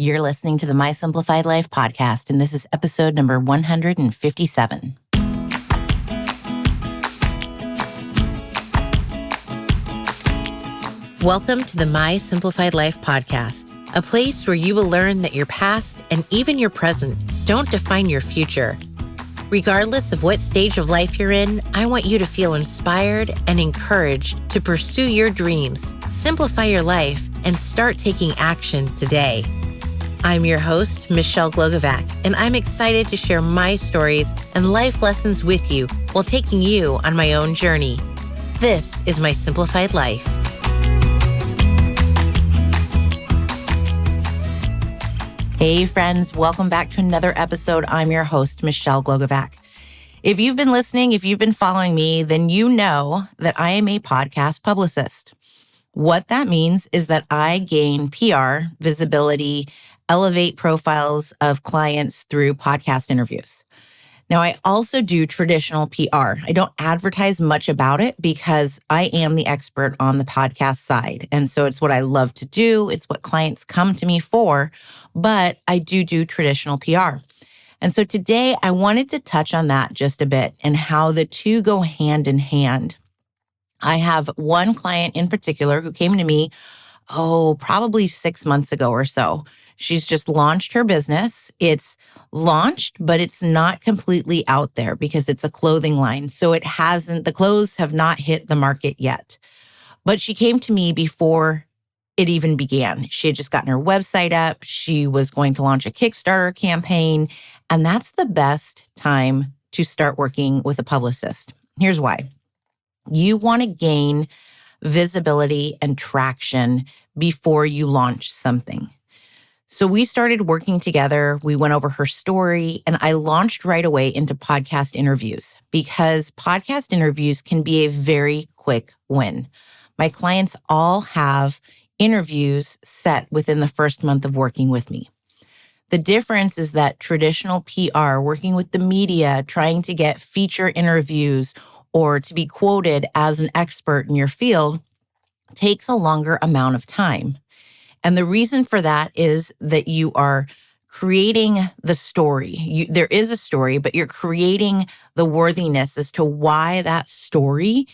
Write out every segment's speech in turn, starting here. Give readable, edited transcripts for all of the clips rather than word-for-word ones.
You're listening to the My Simplified Life podcast, and this is episode number 157. Welcome to the My Simplified Life podcast, a place where you will learn that your past and even your present don't define your future. Regardless of what stage of life you're in, I want you to feel inspired and encouraged to pursue your dreams, simplify your life, and start taking action today. I'm your host, Michelle Glogovac, and I'm excited to share my stories and life lessons with you while taking you on my own journey. This is My Simplified Life. Hey friends, welcome back to another episode. I'm your host, Michelle Glogovac. If you've been listening, if you've been following me, then you know that I am a podcast publicist. What that means is that I gain PR, visibility, elevate profiles of clients through podcast interviews. Now, I also do traditional PR. I don't advertise much about it because I am the expert on the podcast side. And so it's what I love to do. It's what clients come to me for, but I do traditional PR. And so today I wanted to touch on that just a bit and how the two go hand in hand. I have one client in particular who came to me, probably 6 months ago or so. She's just launched her business. It's launched, but it's not completely out there because it's a clothing line. So the clothes have not hit the market yet. But she came to me before it even began. She had just gotten her website up. She was going to launch a Kickstarter campaign. And that's the best time to start working with a publicist. Here's why. You want to gain visibility and traction before you launch something. So we started working together. We went over her story, and I launched right away into podcast interviews because podcast interviews can be a very quick win. My clients all have interviews set within the first month of working with me. The difference is that traditional PR, working with the media, trying to get feature interviews or to be quoted as an expert in your field, takes a longer amount of time. And the reason for that is that you are creating the story. There is a story, but you're creating the worthiness as to why that story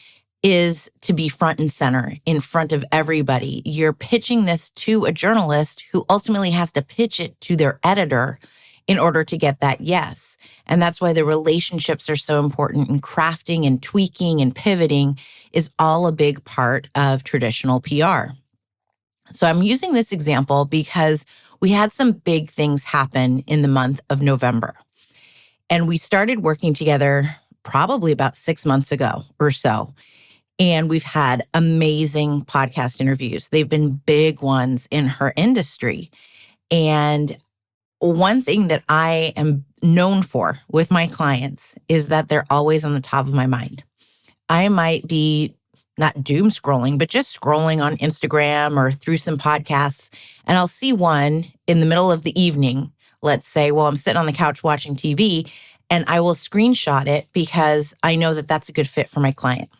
is to be front and center in front of everybody. You're pitching this to a journalist who ultimately has to pitch it to their editor in order to get that yes. And that's why the relationships are so important, and crafting and tweaking and pivoting is all a big part of traditional PR. So I'm using this example because we had some big things happen in the month of November. And we started working together probably about 6 months ago or so. And we've had amazing podcast interviews. They've been big ones in her industry. And one thing that I am known for with my clients is that they're always on the top of my mind. I might be not doom scrolling, but just scrolling on Instagram or through some podcasts, and I'll see one in the middle of the evening. Let's say, I'm sitting on the couch watching TV, and I will screenshot it because I know that that's a good fit for my client.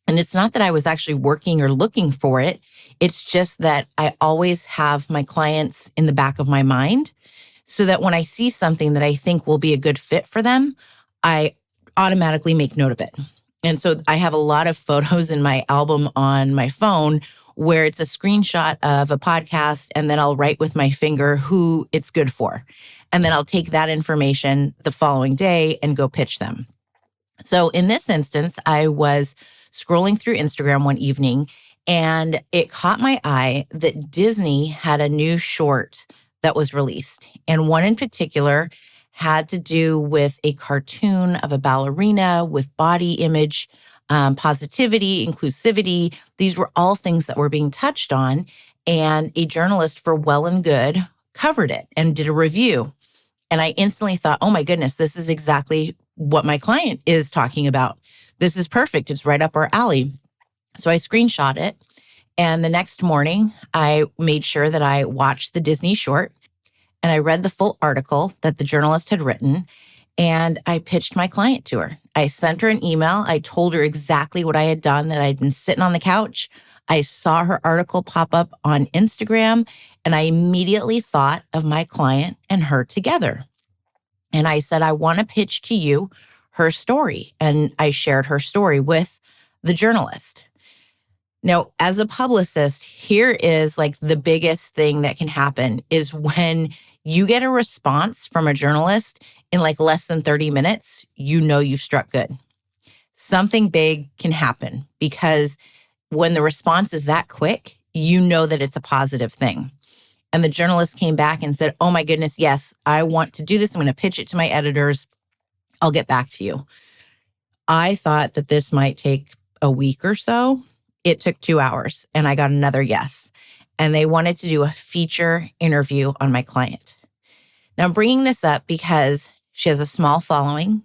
And it's not that I was actually working or looking for it. It's just that I always have my clients in the back of my mind so that when I see something that I think will be a good fit for them, I automatically make note of it. And so I have a lot of photos in my album on my phone where it's a screenshot of a podcast, and then I'll write with my finger who it's good for. And then I'll take that information the following day and go pitch them. So in this instance, I was scrolling through Instagram one evening, and it caught my eye that Disney had a new short that was released. And one in particular had to do with a cartoon of a ballerina with body image, positivity, inclusivity. These were all things that were being touched on. And a journalist for Well and Good covered it and did a review. And I instantly thought, oh my goodness, this is exactly what my client is talking about. This is perfect. It's right up our alley. So I screenshot it. And the next morning, I made sure that I watched the Disney short. And I read the full article that the journalist had written, and I pitched my client to her. I sent her an email. I told her exactly what I had done, that I'd been sitting on the couch. I saw her article pop up on Instagram, And I immediately thought of my client and her together. And I said, I want to pitch to you her story. And I shared her story with the journalist. Now, as a publicist, here is like the biggest thing that can happen is when you get a response from a journalist in like less than 30 minutes, you know you've struck good. Something big can happen because when the response is that quick, you know that it's a positive thing. And the journalist came back and said, oh my goodness, yes, I want to do this. I'm going to pitch it to my editors. I'll get back to you. I thought that this might take a week or so. It took 2 hours and I got another yes. And they wanted to do a feature interview on my client. Now I'm bringing this up because she has a small following.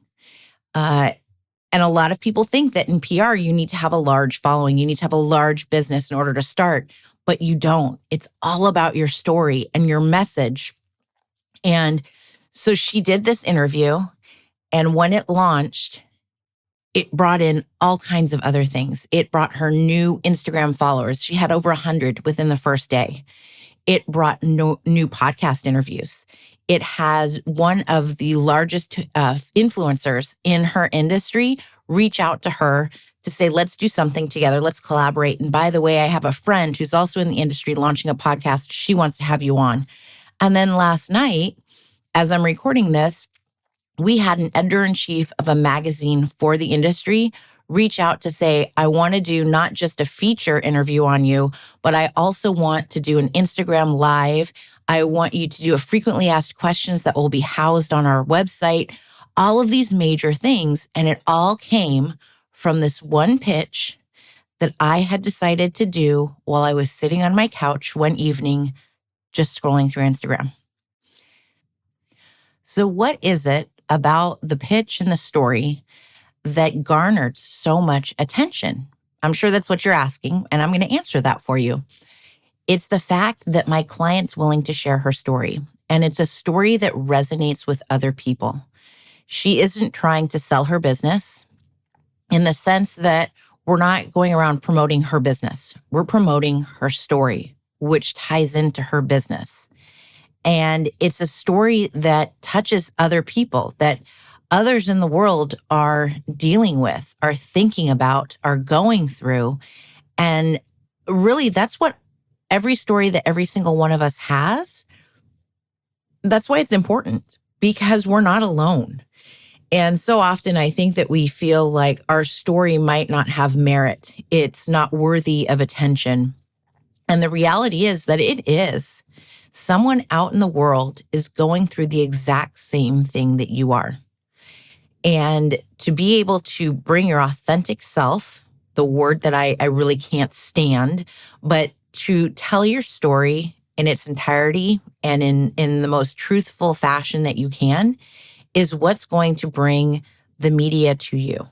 And a lot of people think that in PR, you need to have a large following. You need to have a large business in order to start, but you don't. It's all about your story and your message. And so she did this interview, and when it launched, it brought in all kinds of other things. It brought her new Instagram followers. She had over 100 within the first day. It brought new podcast interviews. It had one of the largest influencers in her industry reach out to her to say, let's do something together. Let's collaborate. And by the way, I have a friend who's also in the industry launching a podcast. She wants to have you on. And then last night, as I'm recording this, we had an editor-in-chief of a magazine for the industry reach out to say, I want to do not just a feature interview on you, but I also want to do an Instagram live. I want you to do a frequently asked questions that will be housed on our website, all of these major things. And it all came from this one pitch that I had decided to do while I was sitting on my couch one evening, just scrolling through Instagram. So what is it about the pitch and the story that garnered so much attention? I'm sure that's what you're asking, and I'm going to answer that for you. It's the fact that my client's willing to share her story, and it's a story that resonates with other people. She isn't trying to sell her business in the sense that we're not going around promoting her business. We're promoting her story, which ties into her business. And it's a story that touches other people, that others in the world are dealing with, are thinking about, are going through. And really, that's what every story that every single one of us has, that's why it's important, because we're not alone. And so often I think that we feel like our story might not have merit. It's not worthy of attention. And the reality is that it is. Someone out in the world is going through the exact same thing that you are. And to be able to bring your authentic self, the word that I really can't stand, but to tell your story in its entirety and in the most truthful fashion that you can is what's going to bring the media to you.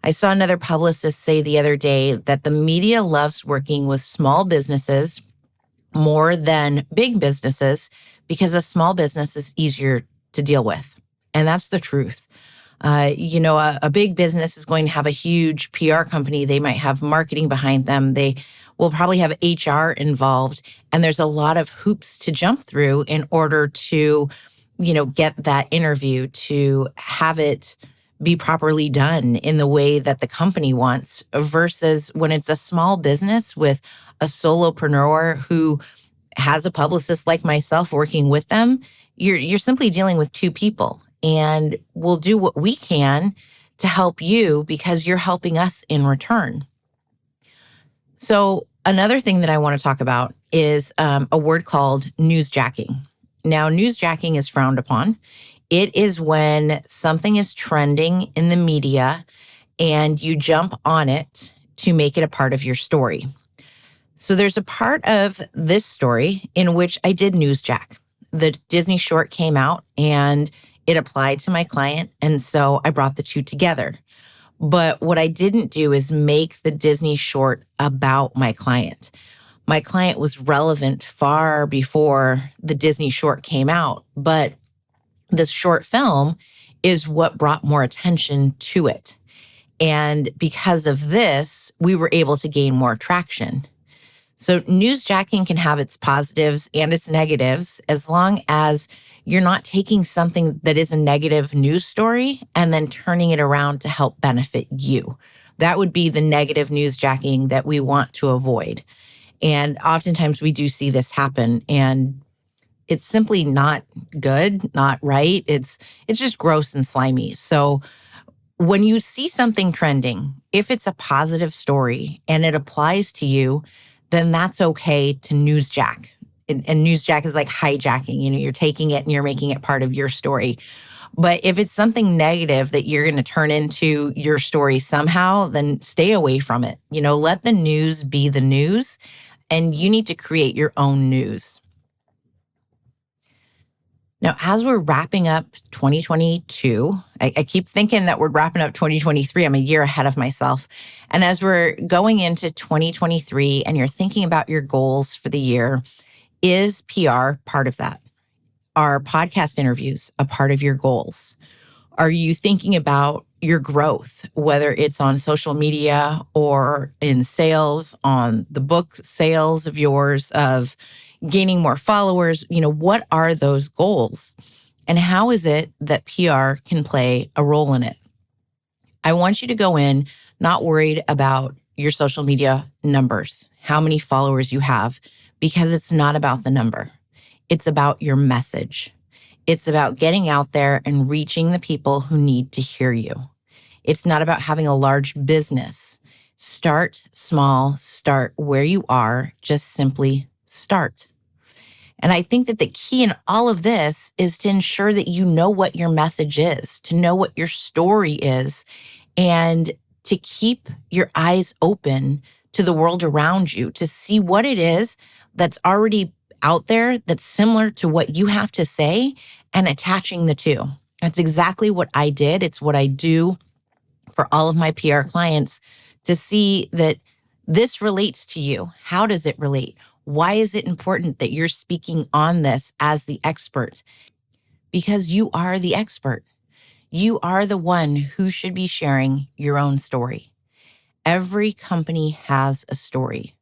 I saw another publicist say the other day that the media loves working with small businesses more than big businesses because a small business is easier to deal with. And that's the truth. A big business is going to have a huge PR company. They might have marketing behind them. They will probably have HR involved. And there's a lot of hoops to jump through in order to, get that interview, to have it be properly done in the way that the company wants, versus when it's a small business with a solopreneur who has a publicist like myself working with them. You're simply dealing with two people, and we'll do what we can to help you because you're helping us in return. So another thing that I want to talk about is a word called newsjacking. Now, newsjacking is frowned upon. It is when something is trending in the media and you jump on it to make it a part of your story. So there's a part of this story in which I did newsjack. The Disney short came out and it applied to my client. And so I brought the two together. But what I didn't do is make the Disney short about my client. My client was relevant far before the Disney short came out, but this short film is what brought more attention to it. And because of this, we were able to gain more traction. So newsjacking can have its positives and its negatives as long as you're not taking something that is a negative news story and then turning it around to help benefit you. That would be the negative newsjacking that we want to avoid. And oftentimes we do see this happen, and it's simply not good, not right. It's just gross and slimy. So when you see something trending, if it's a positive story and it applies to you, then that's okay to newsjack. And newsjack is like hijacking. You're taking it and you're making it part of your story. But if it's something negative that you're going to turn into your story somehow, then stay away from it. Let the news be the news, and you need to create your own news. Now, as we're wrapping up 2022, I keep thinking that we're wrapping up 2023. I'm a year ahead of myself. And as we're going into 2023 and you're thinking about your goals for the year, is PR part of that? Are podcast interviews a part of your goals? Are you thinking about your growth, whether it's on social media or in sales, on the book sales of yours, of gaining more followers? What are those goals? And how is it that PR can play a role in it? I want you to go in not worried about your social media numbers, how many followers you have, because it's not about the number. It's about your message. It's about getting out there and reaching the people who need to hear you. It's not about having a large business. Start small, start where you are, just simply start. And I think that the key in all of this is to ensure that you know what your message is, to know what your story is, and to keep your eyes open to the world around you, to see what it is that's already out there that's similar to what you have to say, and attaching the two. That's exactly what I did. It's what I do for all of my PR clients, to see that this relates to you. How does it relate? Why is it important that you're speaking on this as the expert? Because you are the expert. You are the one who should be sharing your own story. Every company has a story.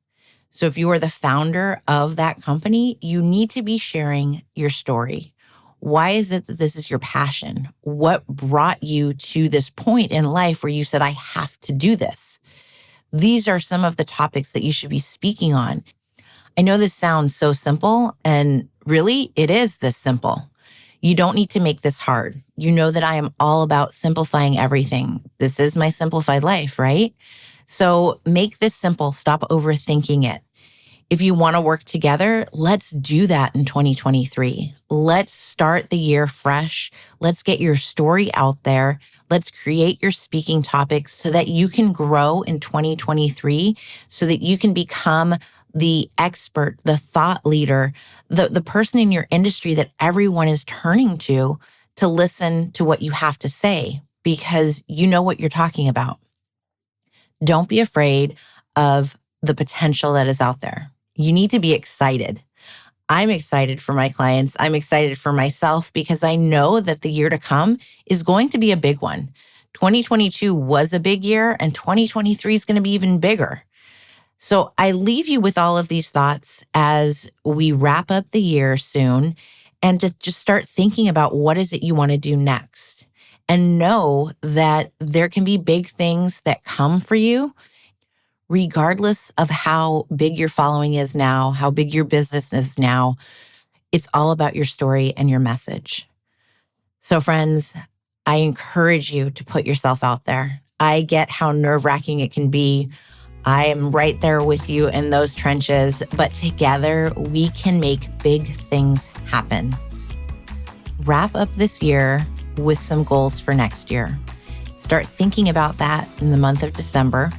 So if you are the founder of that company, you need to be sharing your story. Why is it that this is your passion? What brought you to this point in life where you said, I have to do this? These are some of the topics that you should be speaking on. I know this sounds so simple, and really it is this simple. You don't need to make this hard. You know that I am all about simplifying everything. This is my simplified life, right? So make this simple. Stop overthinking it. If you want to work together, let's do that in 2023. Let's start the year fresh. Let's get your story out there. Let's create your speaking topics so that you can grow in 2023, so that you can become the expert, the thought leader, the person in your industry that everyone is turning to listen to what you have to say, because you know what you're talking about. Don't be afraid of the potential that is out there. You need to be excited. I'm excited for my clients. I'm excited for myself, because I know that the year to come is going to be a big one. 2022 was a big year, and 2023 is going to be even bigger. So I leave you with all of these thoughts as we wrap up the year soon, and to just start thinking about what is it you want to do next. And know that there can be big things that come for you, regardless of how big your following is now, how big your business is now. It's all about your story and your message. So friends, I encourage you to put yourself out there. I get how nerve-wracking it can be. I am right there with you in those trenches, but together we can make big things happen. Wrap up this year with some goals for next year. Start thinking about that in the month of December,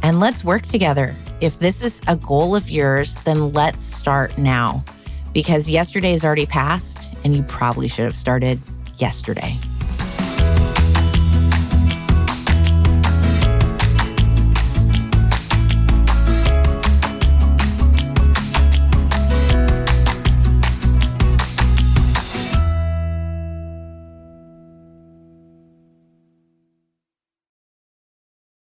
and let's work together. If this is a goal of yours, then let's start now, because yesterday is already passed and you probably should have started yesterday.